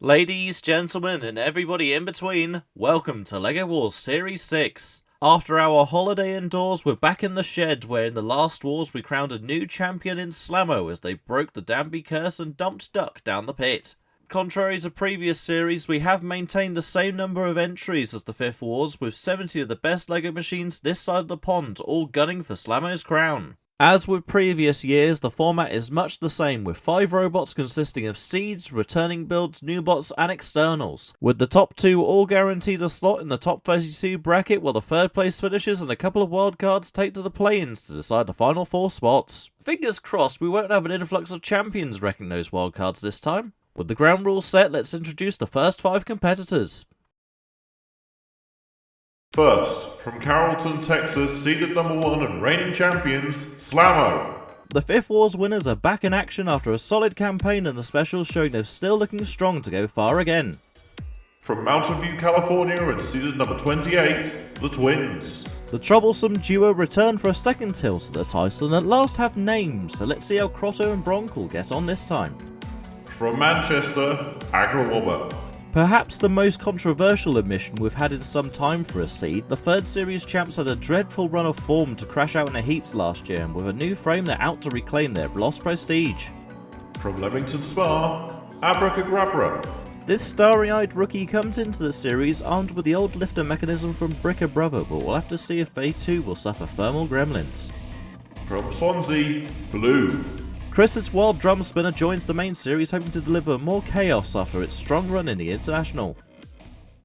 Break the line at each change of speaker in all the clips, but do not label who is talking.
Ladies, gentlemen, and everybody in between, welcome to LEGO Wars Series 6. After our holiday indoors, we're back in the shed where in the last wars we crowned a new champion in Slammo as they broke the Danby curse and dumped Duck down the pit. Contrary to previous series, we have maintained the same number of entries as the 5th Wars, with 70 of the best LEGO machines this side of the pond, all gunning for Slammo's crown. As with previous years, the format is much the same, with 5 robots consisting of seeds, returning builds, new bots and externals, with the top 2 all guaranteed a slot in the top 32 bracket, while the 3rd place finishers and a couple of wildcards take to the play-ins to decide the final 4 spots. Fingers crossed we won't have an influx of champions wrecking those wildcards this time. With the ground rules set, let's introduce the first 5 competitors.
First, from Carrollton, Texas, seeded number 1 and reigning champions, Slammo.
The 5th Wars winners are back in action after a solid campaign and the specials showing they're still looking strong to go far again.
From Mountain View, California and seeded number 28, the Twins.
The troublesome duo return for a second tilt to the title and at last have names, so let's see how Crotto and Broncle get on this time.
From Manchester, Aggro-Abra.
Perhaps the most controversial admission we've had in some time for a seed, the 3rd series champs had a dreadful run of form to crash out in the heats last year, and with a new frame they're out to reclaim their lost prestige.
From Leamington Spa, Abracagabra.
This starry-eyed rookie comes into the series armed with the old lifter mechanism from Abracagrabra, but we'll have to see if they too will suffer thermal gremlins.
From Swansea, Blue.
Chris's wild drum spinner joins the main series, hoping to deliver more chaos after its strong run in the International.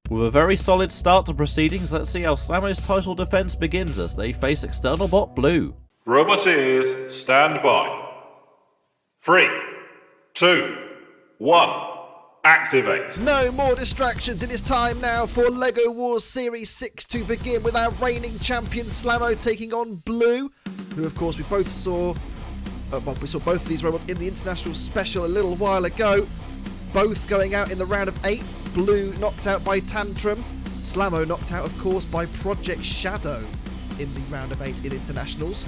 With a very solid start to proceedings, let's see how Slammo's title defense begins as they face external bot Blue.
Roboteers, stand by. 3, 2, 1, activate.
No more distractions. It is time now for LEGO Wars Series 6 to begin with our reigning champion Slammo taking on Blue, who of course we saw both of these robots in the International Special a little while ago, both going out in the round of 8. Blue knocked out by Tantrum, Slammo knocked out of course by Project Shadow in the round of 8 in Internationals.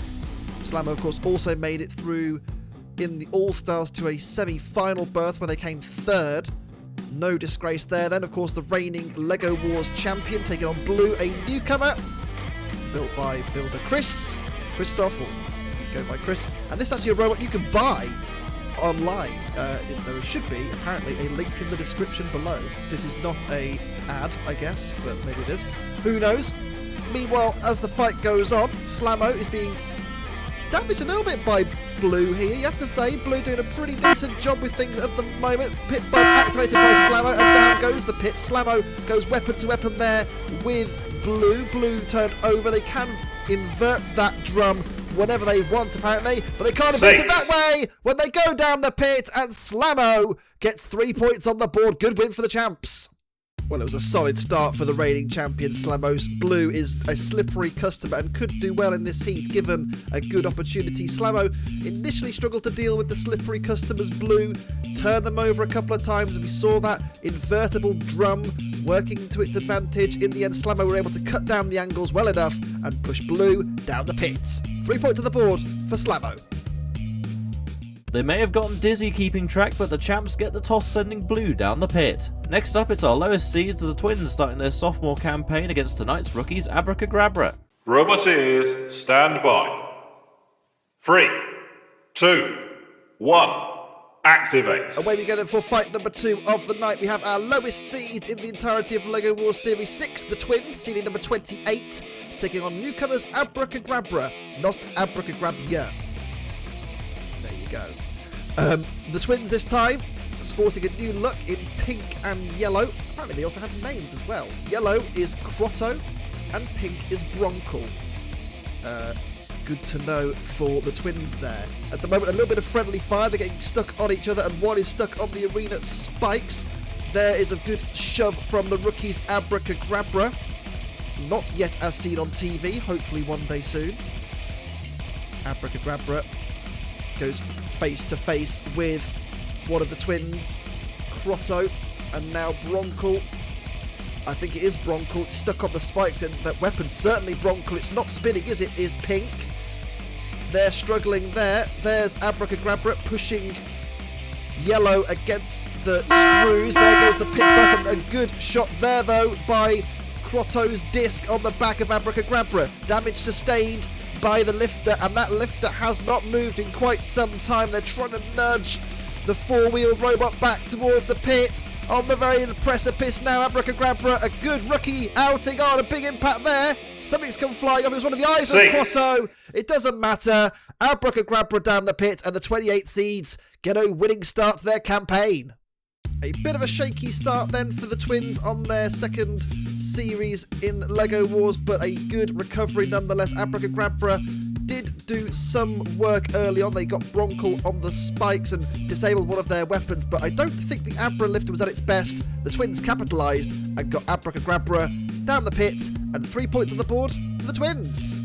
Slammo of course also made it through in the All-Stars to a semi-final berth where they came 3rd. No disgrace there. Then of course the reigning LEGO Wars champion taking on Blue, a newcomer built by builder Christoph, or go by Chris, and this is actually a robot you can buy online. There should be apparently a link in the description below. This is not a ad, I guess, but maybe it is. Who knows? Meanwhile, as the fight goes on, Slammo is being damaged a little bit by Blue here. You have to say, Blue doing a pretty decent job with things at the moment. Pit bump activated by Slammo, and down goes the pit. Slammo goes weapon to weapon there with Blue. Blue turned over. They can invert that drum whenever they want, apparently, but they can't invert it that way when they go down the pit, and Slammo gets 3 points on the board. Good win for the champs. Well, it was a solid start for the reigning champion Slammo. Blue is a slippery customer and could do well in this heat given a good opportunity. Slammo initially struggled to deal with the slippery customers. Blue turned them over a couple of times, and we saw that invertible drum working to its advantage. In the end, Slammo were able to cut down the angles well enough and push Blue down the pit. 3 points on the board for Slammo.
They may have gotten dizzy keeping track, but the champs get the toss, sending Blue down the pit. Next up, it's our lowest seeds, the Twins starting their sophomore campaign against tonight's rookies Abracagabra.
Roboteers, stand by. 3, 2, 1, activate.
Away we go then for fight number 2 of the night. We have our lowest seed in the entirety of LEGO Wars Series 6, the Twins, seeding number 28, taking on newcomers Abracagrabra, not Abracagabra. There you go. The Twins this time sporting a new look in pink and yellow. Apparently they also have names as well. Yellow is Crotto and pink is Broncle. Good to know for the Twins there. At the moment, a little bit of friendly fire. They're getting stuck on each other, and one is stuck on the arena spikes. There is a good shove from the rookies Abracagabra. Not yet as seen on TV, hopefully one day soon. Abracagabra goes face to face with one of the Twins, Crotto, and now Broncle. I think it is Broncle. It's stuck on the spikes, and that weapon certainly Broncle. It's not spinning, is it? Is pink. They're struggling there. There's Abracagabra pushing yellow against the screws. There goes the pit button. A good shot there, though, by Crotto's disc on the back of Abracagrabra. Damage sustained by the lifter, and that lifter has not moved in quite some time. They're trying to nudge the four-wheeled robot back towards the pit. On the very precipice now, Abracagabra, a good rookie outing. Oh, a big impact there. Something's come flying off. It was one of the eyes of Crotto. It doesn't matter. Abracagabra down the pit, and the 28 seeds get a winning start to their campaign. A bit of a shaky start then for the twins on their second series in LEGO Wars, but a good recovery nonetheless. Abracagabra did do some work early on. They got Broncle on the spikes and disabled one of their weapons, but I don't think the Abra lifter was at its best. The twins capitalised and got Abracagabra down the pit, and 3 points on the board for the twins.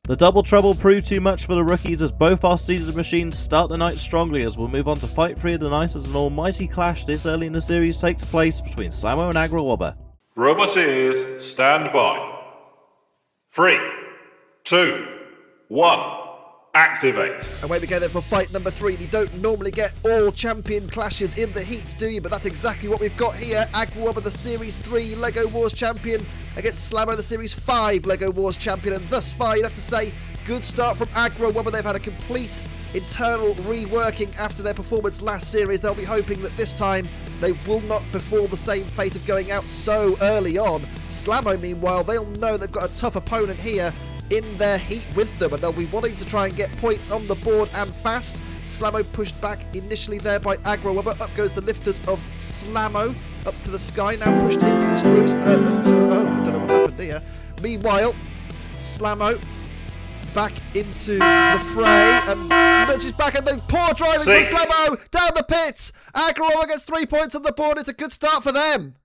The double trouble proved too much for the rookies as both our seeded machines start the night strongly, as we'll move on to Fight 3 of the night as an almighty clash this early in the series takes place between Slammo and Aggro-Abra.
Roboteers, stand by. 3, 2, 1, activate.
Away we go then for fight number 3. You don't normally get all champion clashes in the heats, do you? But that's exactly what we've got here. Aggro-Abra, the Series 3 LEGO Wars champion, against Slammo, the Series 5 LEGO Wars champion. And thus far, you'd have to say, good start from Aggro-Abra. They've had a complete internal reworking after their performance last series. They'll be hoping that this time they will not befall the same fate of going out so early on. Slammo, meanwhile, they'll know they've got a tough opponent here in their heat with them, and they'll be wanting to try and get points on the board and fast. Slammo pushed back initially there by Aggro-Abra. Up goes the lifters of Slammo up to the sky, now pushed into the screws. I don't know what's happened here. Meanwhile, Slammo back into the fray, and nudges back, and then poor driving from Slammo down the pits. Aggro-Abra gets 3 points on the board. It's a good start for them.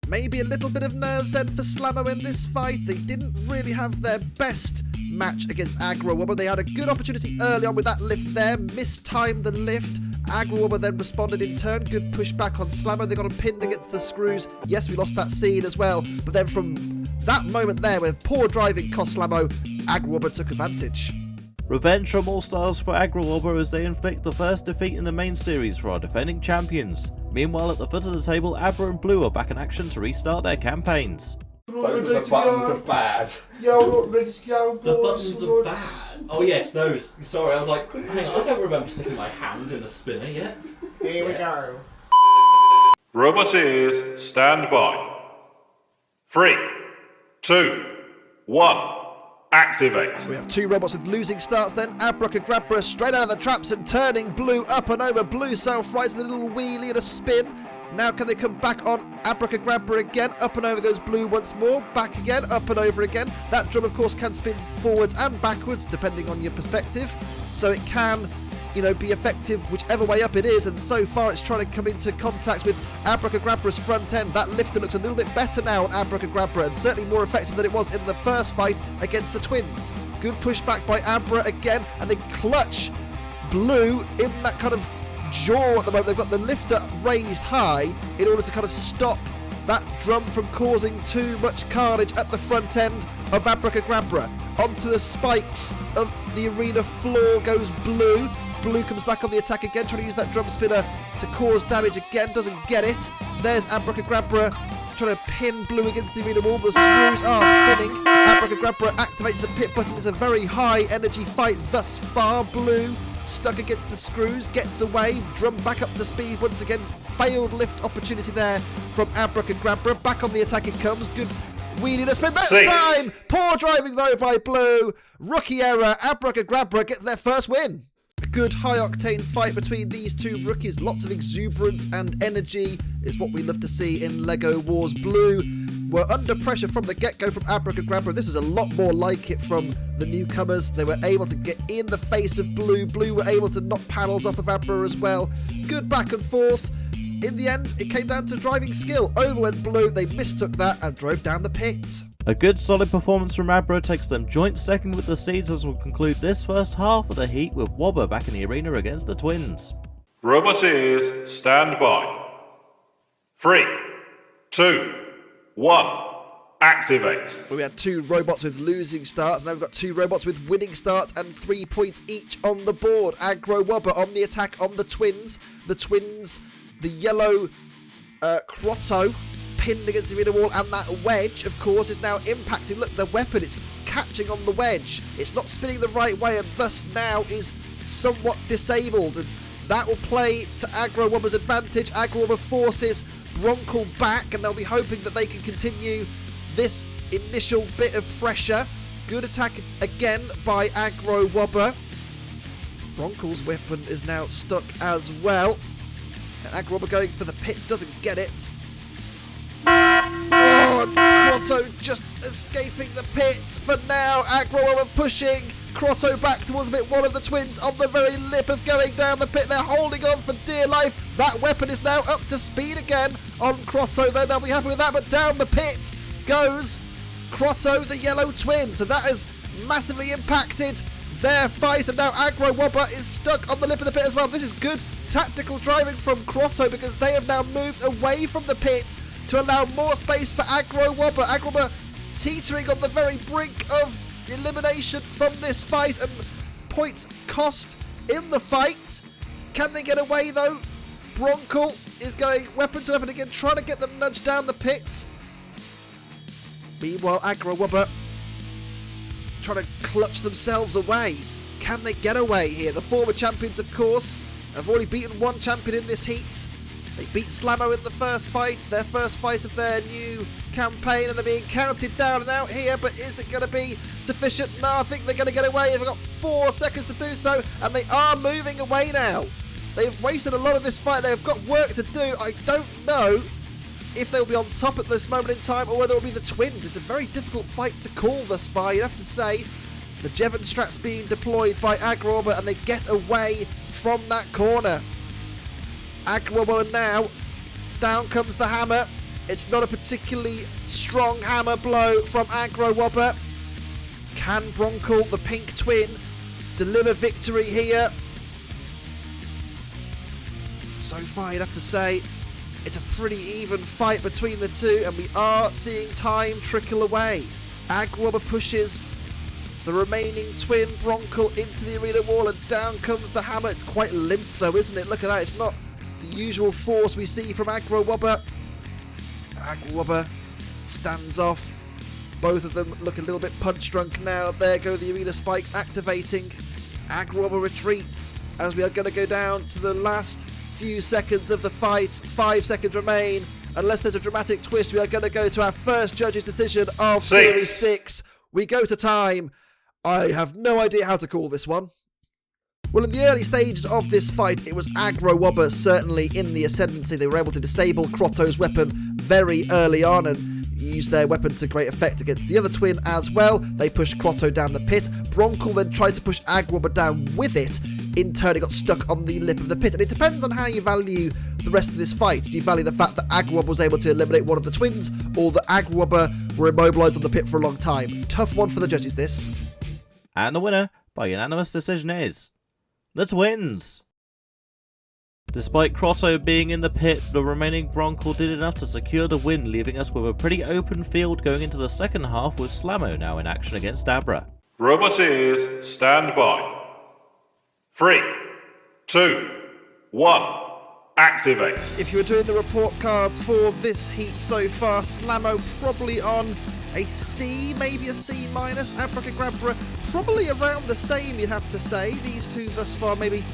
Maybe a little bit of nerves then for Slammo in this fight. They didn't really have their best match against Aggro-Abra. They had a good opportunity early on with that lift there, mistimed the lift. Aggro-Abra then responded in turn. Good push back on Slammo. They got him pinned against the screws. Yes, we lost that seed as well. But then from that moment there, where poor driving cost Slammo, Aggro-Abra took advantage.
Revenge from All Stars for Aggro-Abra as they inflict the first defeat in the main series for our defending champions. Meanwhile, at the foot of the table, Abra and Blue are back in action to restart their campaigns.
Those are the buttons of bad.
Yo, ready to go,
The buttons of bad. Oh yes, those. Sorry, I was like, hang on, I don't remember sticking my hand in a spinner yet.
Here we go.
Roboteers, stand by. 3, 2, 1, activate.
We have 2 robots with losing starts then. Abracagabra straight out of the traps and turning Blue up and over. Blue self-rights with a little wheelie and a spin. Now can they come back on Abracagabra again? Up and over goes Blue once more. Back again, up and over again. That drum, of course, can spin forwards and backwards, depending on your perspective. So it can, be effective whichever way up it is. And so far, it's trying to come into contact with Abracagabra's front end. That lifter looks a little bit better now on Abracagabra, and certainly more effective than it was in the first fight against the twins. Good pushback by Abra again, and they clutch Blue in that kind of jaw at the moment. They've got the lifter raised high in order to kind of stop that drum from causing too much carnage at the front end of Abracagabra. Onto the spikes of the arena floor goes Blue. Blue comes back on the attack again, trying to use that drum spinner to cause damage again. Doesn't get it. There's Abracagabra trying to pin Blue against the arena wall. The screws are spinning. Abracagabra activates the pit button. It's a very high energy fight thus far. Blue stuck against the screws, gets away, drum back up to speed once again. Failed lift opportunity there from Abracagabra. Back on the attack it comes. Good wheelie and a spin this time. Poor driving though by Blue. Rookie error. Abracagabra gets their first win. A good high-octane fight between these 2 rookies. Lots of exuberance and energy is what we love to see in LEGO Wars. Blue were under pressure from the get-go from Abracagabra. This was a lot more like it from the newcomers. They were able to get in the face of Blue. Blue were able to knock panels off of Abra as well. Good back and forth. In the end, it came down to driving skill. Over went Blue. They mistook that and drove down the pits.
A good solid performance from Abra takes them joint second with the seeds as we'll conclude this first half of the heat with Wobber back in the arena against the twins.
Roboteers, stand by. 3, 2, 1, activate.
We had 2 robots with losing starts, now we've got 2 robots with winning starts and 3 points each on the board. Aggro-Abra on the attack on the twins. The twins, the yellow Crotto pinned against the arena wall, and that wedge, of course, is now impacting. Look, the weapon, it's catching on the wedge. It's not spinning the right way, and thus now is somewhat disabled. And that will play to Aggro-Abra's advantage. Aggro-Abra forces Broncle back, and they'll be hoping that they can continue this initial bit of pressure. Good attack again by Aggro-Abra. Broncle's weapon is now stuck as well. And Aggro-Abra going for the pit, doesn't get it. Oh, and Crotto just escaping the pit for now. Aggro-Abra pushing Crotto back towards the pit. One of the twins on the very lip of going down the pit. They're holding on for dear life. That weapon is now up to speed again on Crotto, though they'll be happy with that. But down the pit goes Crotto, the yellow twin. So that has massively impacted their fight, and now Aggro-Abra is stuck on the lip of the pit as well. This is good tactical driving from Crotto, because they have now moved away from the pit to allow more space for Aggro-Abra. Aggro-Abra teetering on the very brink of elimination from this fight, and points cost in the fight. Can they get away though? Broncle is going weapon to weapon again, trying to get them nudged down the pit. Meanwhile, Aggro-Abra trying to clutch themselves away. Can they get away here? The former champions, of course, have already beaten one champion in this heat. They beat Slammo in the first fight, their first fight of their new campaign, and they're being counted down and out here, but is it going to be sufficient? No, I think they're going to get away. They've got 4 seconds to do so, and they are moving away now. They've wasted a lot of this fight. They've got work to do. I don't know if they'll be on top at this moment in time, or whether it'll be the twins. It's a very difficult fight to call thus far, you have to say. The Jevon strats being deployed by Aggro-Abra, and they get away from that corner. Aggro-Abra now, down comes the hammer. It's not a particularly strong hammer blow from Aggro-Abra. Can Broncle, the pink twin, deliver victory here? So far, you'd have to say it's a pretty even fight between the two, and we are seeing time trickle away. Aggro-Abra pushes the remaining twin Broncle into the arena wall, and down comes the hammer. It's quite limp though, isn't it? Look at that, it's not the usual force we see from Aggro-Abra. Aggro-Abra stands off. Both of them look a little bit punch drunk now. There go the arena spikes activating. Aggro-Abra retreats as we are going to go down to the last few seconds of the fight. 5 seconds remain. Unless there's a dramatic twist, we are going to go to our first judge's decision of Series 6. We go to time. I have no idea how to call this one. Well, in the early stages of this fight, it was Aggro-Abra certainly in the ascendancy. They were able to disable Crotto's weapon very early on and use their weapon to great effect against the other twin as well. They pushed Crotto down the pit. Broncle then tried to push Aggro-Abra down with it. In turn, it got stuck on the lip of the pit. And it depends on how you value the rest of this fight. Do you value the fact that Aggro-Abra was able to eliminate one of the twins, or that Aggro-Abra were immobilised on the pit for a long time? Tough one for the judges, this.
And the winner, by unanimous decision, is the twins. Despite Crotto being in the pit, the remaining Broncle did enough to secure the win, leaving us with a pretty open field going into the second half, with Slammo now in action against Abra.
Roboteers, stand by. 3, 2, 1, activate.
If you were doing the report cards for this heat so far, Slammo probably on a C, maybe a C minus. Abracagrabra probably around the same, you'd have to say. These two thus far maybe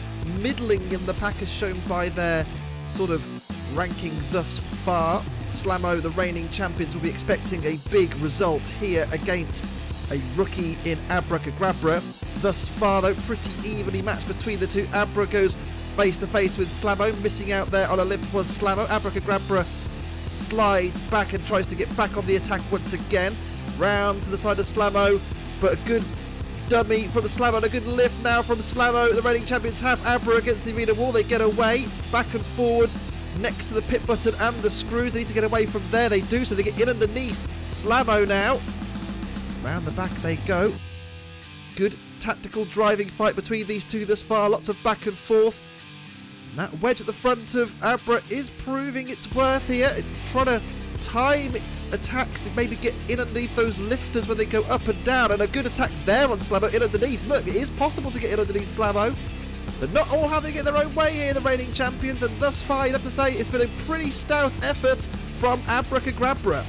middling in the pack as shown by their sort of ranking thus far. Slammo, the reigning champions, will be expecting a big result here against a rookie in Abracagrabra. Thus far, though, pretty evenly matched between the two. Abra goes face to face with Slammo. Missing out there on a lift was Slammo. Abracagrabra slides back and tries to get back on the attack once again. Round to the side of Slammo, but a good dummy from Slammo and a good lift now from Slammo. The reigning champions have Abra against the arena wall. They get away, back and forward, next to the pit button and the screws. They need to get away from there. They do, so they get in underneath Slammo now. Round the back they go. Good tactical driving fight between these two thus far. Lots of back and forth. And that wedge at the front of Abra is proving its worth here. It's trying to time its attacks to maybe get in underneath those lifters when they go up and down, and a good attack there on Slammo in underneath. Look, it is possible to get in underneath Slammo. They're not all having it their own way here, the reigning champions, and thus far, you'd have to say it's been a pretty stout effort from Abracagrabra.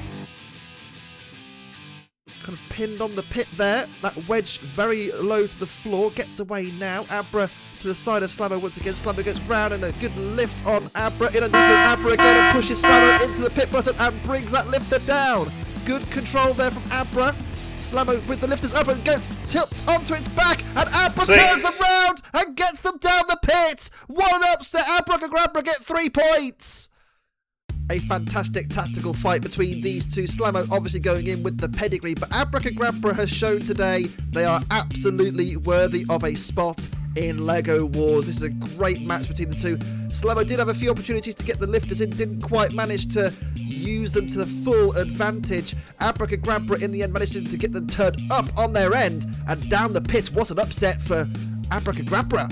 Kind of pinned on the pit there. That wedge very low to the floor. Gets away now. Abra to the side of Slammo once again. Slammo gets round and a good lift on Abra. In underneath goes Abra again and pushes Slammo into the pit button and brings that lifter down. Good control there from Abra. Slammo with the lifters up and gets tipped onto its back, and Abra turns them round and gets them down the pit. What an upset. Abracagrabra get 3 points. A fantastic tactical fight between these two. Slammo obviously going in with the pedigree, but Abracagrabra has shown today they are absolutely worthy of a spot in LEGO Wars. This is a great match between the two. Slammo did have a few opportunities to get the lifters in, didn't quite manage to use them to the full advantage. Abracagrabra in the end managed to get them turned up on their end and down the pit. What an upset for Abracagrabra.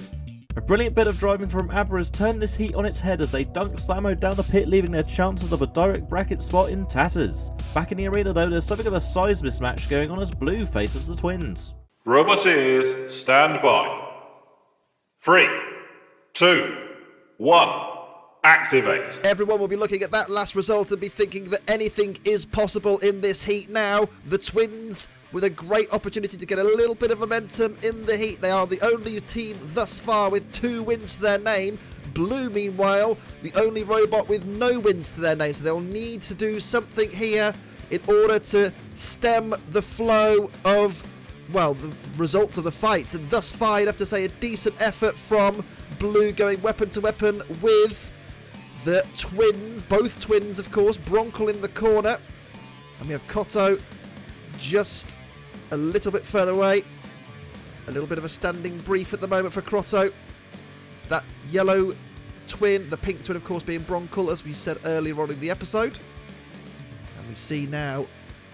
A brilliant bit of driving from Abra has turned this heat on its head as they dunk Slammo down the pit, leaving their chances of a direct bracket spot in tatters. Back in the arena though, there's something of a size mismatch going on as Blue faces the Twins.
Roboteers, stand by. 3, 2, 1. Activate.
Everyone will be looking at that last result and be thinking that anything is possible in this heat now. The Twins with a great opportunity to get a little bit of momentum in the heat. They are the only team thus far with 2 wins to their name. Blue, meanwhile, the only robot with no wins to their name. So they'll need to do something here in order to stem the flow of, well, the results of the fights. And thus far, you'd have to say a decent effort from Blue, going weapon to weapon with the Twins. Both Twins, of course. Broncle in the corner. And we have Cotto just a little bit further away. A little bit of a standing brief at the moment for Crotto. That yellow twin, the pink twin, of course, being Broncle, as we said earlier on in the episode. And we see now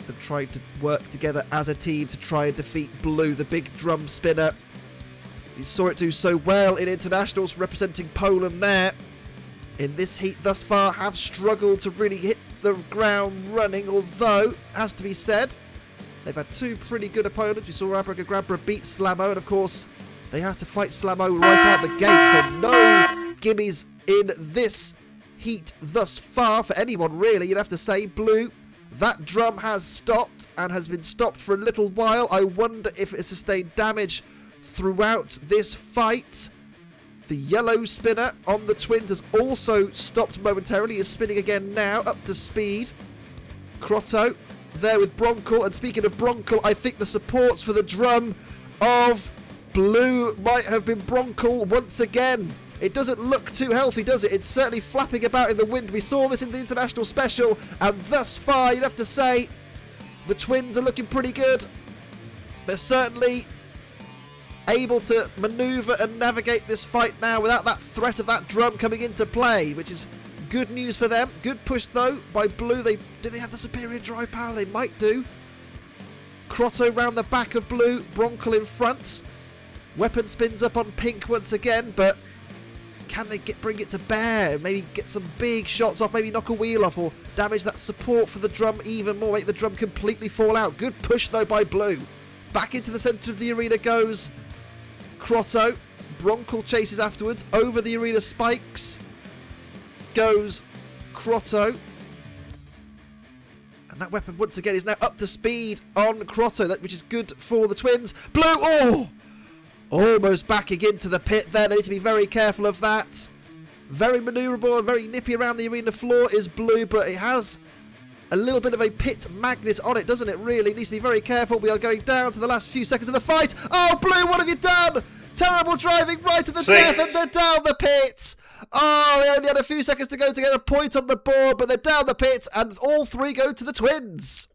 them trying to work together as a team to try and defeat Blue, the big drum spinner. You saw it do so well in internationals representing Poland there. In this heat thus far, have struggled to really hit the ground running, although, has to be said, they've had 2 pretty good opponents. We saw Abracagrabra beat Slammo, and of course, they have to fight Slammo right out the gate, so no gimmies in this heat thus far for anyone, really. You'd have to say, Blue, that drum has stopped and has been stopped for a little while. I wonder if it sustained damage throughout this fight. The yellow spinner on the Twins has also stopped momentarily, is spinning again now, up to speed. Crotto there with Broncle, and speaking of Broncle, I think the supports for the drum of Blue might have been Broncle once again. It doesn't look too healthy, does it? It's certainly flapping about in the wind. We saw this in the international special, and thus far, you'd have to say, the Twins are looking pretty good. They're certainly able to manoeuvre and navigate this fight now without that threat of that drum coming into play, which is good news for them. Good push, though, by Blue. Do they have the superior drive power? They might do. Crotto round the back of Blue. Broncle in front. Weapon spins up on Pink once again, but can they bring it to bear? Maybe get some big shots off, maybe knock a wheel off, or damage that support for the drum even more, make the drum completely fall out. Good push, though, by Blue. Back into the centre of the arena goes Crotto. Broncle chases afterwards. Over the arena spikes goes Crotto. And that weapon once again is now up to speed on Crotto, which is good for the Twins. Blue, oh! Almost backing into the pit there. They need to be very careful of that. Very manoeuvrable and very nippy around the arena floor is Blue, but it has a little bit of a pit magnet on it, doesn't it, really? It needs to be very careful. We are going down to the last few seconds of the fight. Oh, Blue, what have you done? Terrible driving right to the death, and they're down the pit. Oh, they only had a few seconds to go to get a point on the board, but they're down the pit, and all 3 go to the Twins.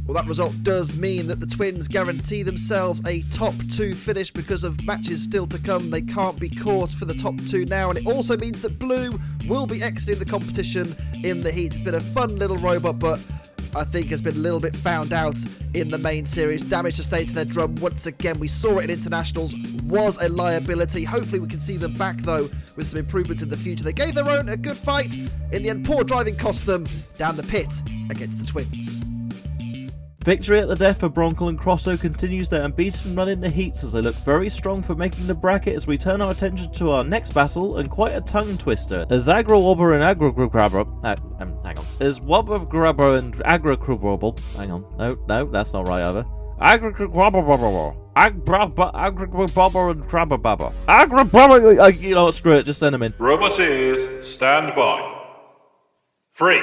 Well, that result does mean that the Twins guarantee themselves a top 2 finish because of matches still to come. They can't be caught for the top 2 now, and it also means that Blue will be exiting the competition in the heat. It's been a fun little robot, but I think, has been a little bit found out in the main series. Damage sustained to their drum once again. We saw it in internationals, was a liability. Hopefully we can see them back, though, with some improvements in the future. They gave their own a good fight. In the end, poor driving cost them down the pit against the Twins.
Victory at the death for Broncle and Crosso continues their unbeaten run in the heats as they look very strong for making the bracket as we turn our attention to our next battle, and quite a tongue twister, as Aggro-Abra and Abracagrabra, hang on, as Abracagrabra and Abracagrabra, hang on, no, that's not right either, Abracagrabra, Abracagrabra and Crabababa, Agrabrabba, you know what, screw it, just send them in.
Roboteers, stand by. 3,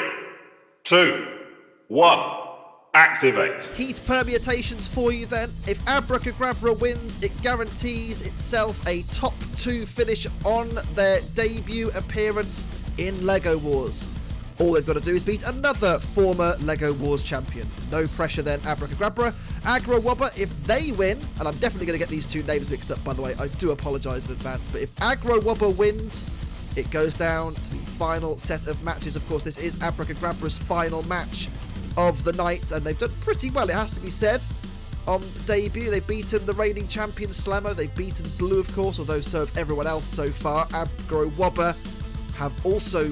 2, 1. Activate.
Heat permutations for you then. If Abracagabra wins, it guarantees itself a top 2 finish on their debut appearance in LEGO Wars. All they've got to do is beat another former LEGO Wars champion. No pressure then, Abracagabra. Aggro-Abra, if they win, and I'm definitely going to get these two names mixed up, by the way, I do apologise in advance, but if Aggro-Abra wins, it goes down to the final set of matches. Of course, this is Abracagrabra's final match of the night, and they've done pretty well, it has to be said. On debut, they've beaten the reigning champion Slammo, they've beaten Blue, of course, although so have everyone else so far. Aggro-Abra have also,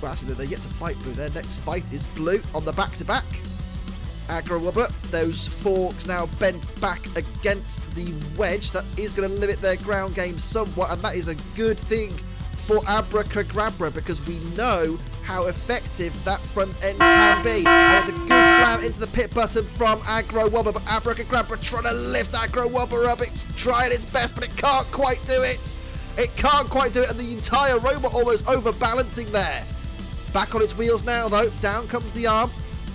well, actually, they're yet to fight Blue. Their next fight is Blue on the back-to-back. Aggro-Abra, those forks now bent back against the wedge. That is going to limit their ground game somewhat, and that is a good thing for Abracagrabra, because we know how effective that front end can be. And it's a good slam into the pit button from Aggro-Abra, but Abracagrabra trying to lift Aggro-Abra up. It's trying its best, but it can't quite do it. It can't quite do it, and the entire robot almost overbalancing there. Back on its wheels now, though. Down comes the arm.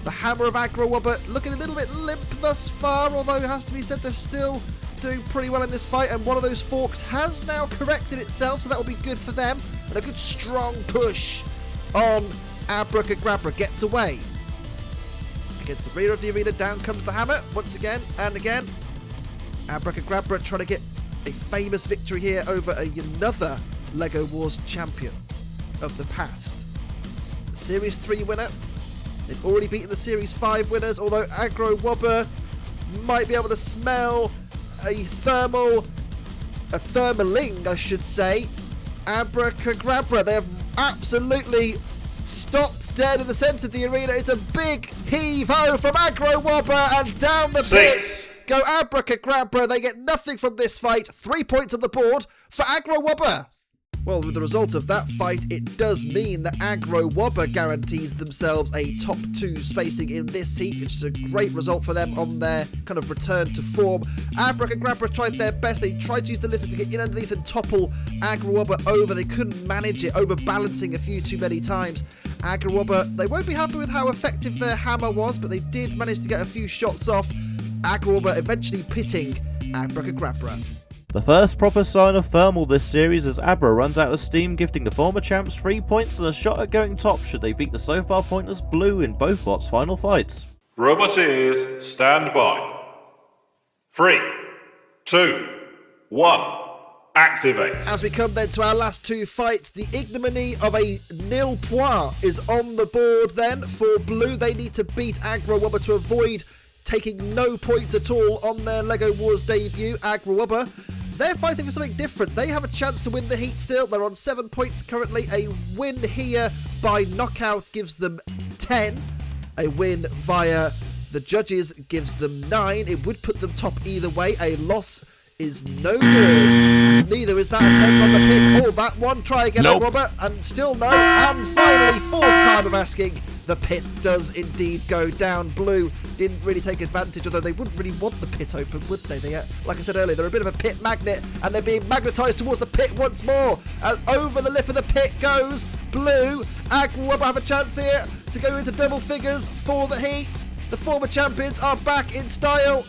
The hammer of Aggro-Abra looking a little bit limp thus far, although it has to be said they're still doing pretty well in this fight, and one of those forks has now corrected itself, so that will be good for them. And a good strong push on Abracagrabra, gets away. Against the rear of the arena, down comes the hammer, once again and again. Abracagrabra trying to get a famous victory here over another LEGO Wars champion of the past. The Series 3 winner. They've already beaten the Series 5 winners, although Aggro-Abra might be able to smell a thermaling, I should say. Abracagrabra, they have absolutely stopped dead in the centre of the arena. It's a big heave-ho from Aggro-Abra, and down the pit go Abracagrabra. They get nothing from this fight. 3 points on the board for Aggro-Abra. Well, with the result of that fight, it does mean that Aggro-Abra guarantees themselves a top 2 spacing in this heat, which is a great result for them on their kind of return to form. Abracagrabra tried their best. They tried to use the litter to get in underneath and topple Aggro-Abra over. They couldn't manage it, overbalancing a few too many times. Aggro-Abra, they won't be happy with how effective their hammer was, but they did manage to get a few shots off. Aggro-Abra eventually pitting Abracagrabra.
The first proper sign of thermal this series as Abra runs out of steam, gifting the former champs 3 points and a shot at going top should they beat the so far pointless Blue in both lots' final fights.
Roboteers, stand by. 3, 2, 1. Activate.
As we come then to our last 2 fights, the ignominy of a nil point is on the board then for Blue. They need to beat Aggro-Abra to avoid taking no points at all on their LEGO Wars debut. Aggro-Abra, they're fighting for something different. They have a chance to win the heat still. They're on 7 points currently. A win here by knockout gives them 10. A win via the judges gives them 9. It would put them top either way. A loss is no good. Neither is that attempt on the pit. Oh, that one. Try again, Aggro-Abra. And still no. And finally, 4th time of asking. The pit does indeed go down. Blue didn't really take advantage, although they wouldn't really want the pit open, would they? Like I said earlier, they're a bit of a pit magnet, and they're being magnetised towards the pit once more. And over the lip of the pit goes Blue. Aggro-Abra have a chance here to go into double figures for the heat. The former champions are back in style.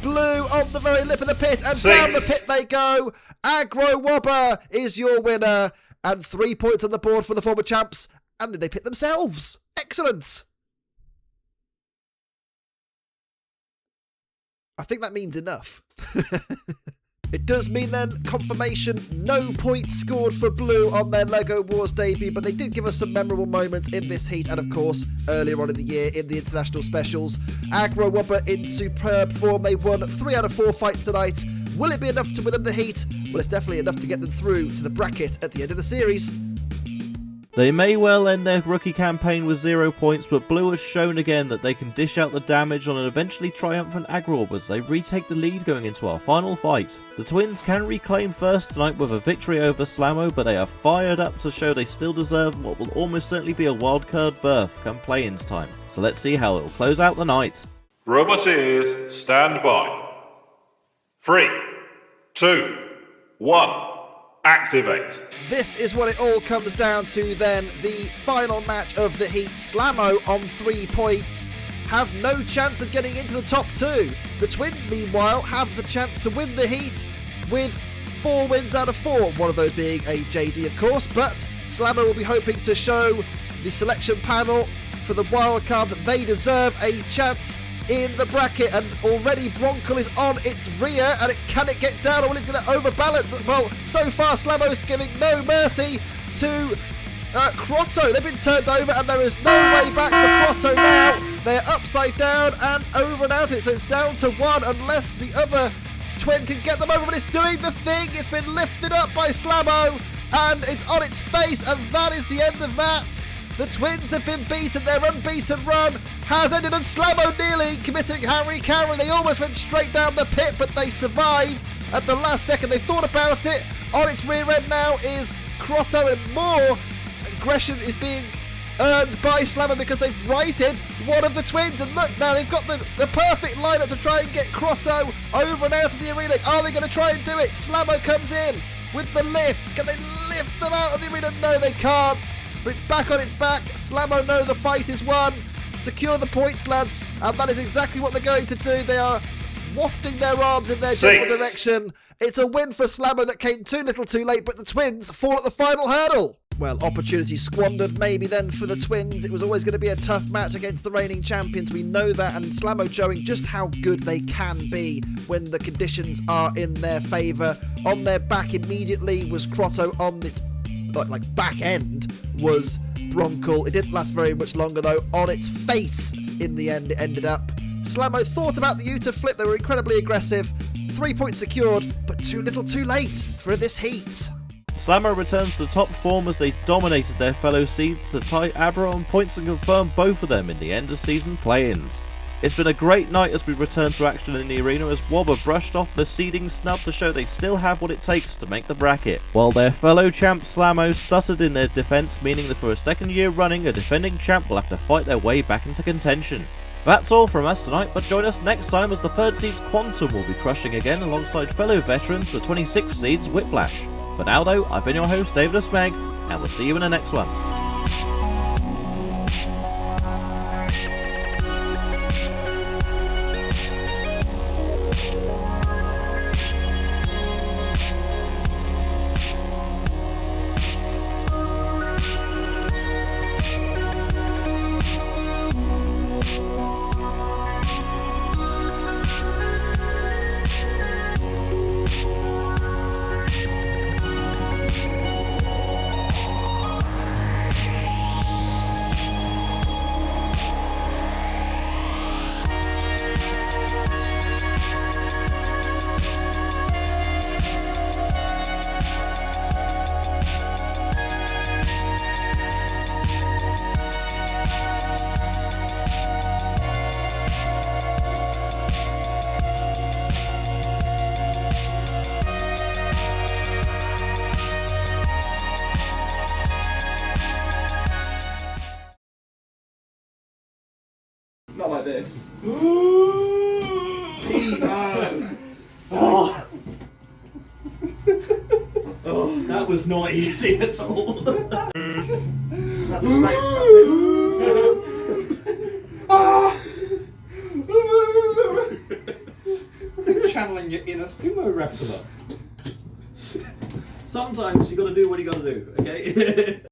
Blue on the very lip of the pit, and down the pit they go. Aggro-Abra is your winner, and 3 points on the board for the former champs. And they pit themselves. Excellent. I think that means enough. It does mean then, confirmation, no points scored for Blue on their LEGO Wars debut, but they did give us some memorable moments in this heat, and of course, earlier on in the year in the international specials. Aggro-Abra in superb form. They won 3 out of 4 fights tonight. Will it be enough to win them the heat? Well, it's definitely enough to get them through to the bracket at the end of the series.
They may well end their rookie campaign with 0 points, but Blue has shown again that they can dish out the damage on an eventually triumphant Aggro-Abra as they retake the lead going into our final fight. The Twins can reclaim first tonight with a victory over Slammo, but they are fired up to show they still deserve what will almost certainly be a wildcard berth come play-ins time. So let's see how it will close out the night.
Roboteers, stand by. 3, 2, 1. Activate.
This is what it all comes down to then. The final match of the heat. Slammo on 3 points have no chance of getting into the top 2. The Twins, meanwhile, have the chance to win the heat with 4 wins out of 4. One of those being a JD, of course, but Slammo will be hoping to show the selection panel for the wild card that they deserve a chance in the bracket, and already Broncle is on its rear, and can it get down, or will it's going to overbalance? Well, so far Slammo's giving no mercy to Crotto. They've been turned over, and there is no way back for Crotto now. They're upside down and over and out of it, so it's down to 1 unless the other twin can get them over, but it's doing the thing. It's been lifted up by Slammo, and it's on its face, and that is the end of that. The Twins have been beaten. Their unbeaten run has ended, and Slammo nearly committing Harry Carey. They almost went straight down the pit, but they survive at the last second. They thought about it. On its rear end now is Crotto, and more aggression is being earned by Slammo because they've righted one of the Twins. And look, now they've got the perfect lineup to try and get Crotto over and out of the arena. Are they going to try and do it? Slammo comes in with the lift. Can they lift them out of the arena? No, they can't. But it's back on its back. Slammo know the fight is won. Secure the points, lads. And that is exactly what they're going to do. They are wafting their arms in their general direction. It's a win for Slammo that came too little too late, but the Twins fall at the final hurdle. Well, opportunity squandered maybe then for the Twins. It was always going to be a tough match against the reigning champions. We know that, and Slammo showing just how good they can be when the conditions are in their favour. On their back immediately was Crotto. On its back end was Broncle. It didn't last very much longer though. On its face in the end it ended up. Slammo thought about the U to flip. They were incredibly aggressive. 3 points secured, but too little too late for this heat.
Slammo returns to top form as they dominated their fellow seeds to tie Abra on points and confirm both of them in the end of season play-ins. It's been a great night as we return to action in the arena as Wobber brushed off the seeding snub to show they still have what it takes to make the bracket, while their fellow champ Slammo stuttered in their defence, meaning that for a second year running a defending champ will have to fight their way back into contention. That's all from us tonight, but join us next time as the 3rd seed's Quantum will be crushing again alongside fellow veterans the 26th seed's Whiplash. For now though, I've been your host David Smeg, and we'll see you in the next one.
Not like this.
That was not easy at all.
That's a snake. That's it.
Channeling your inner sumo wrestler.
Sometimes you got to do what you got to do, okay?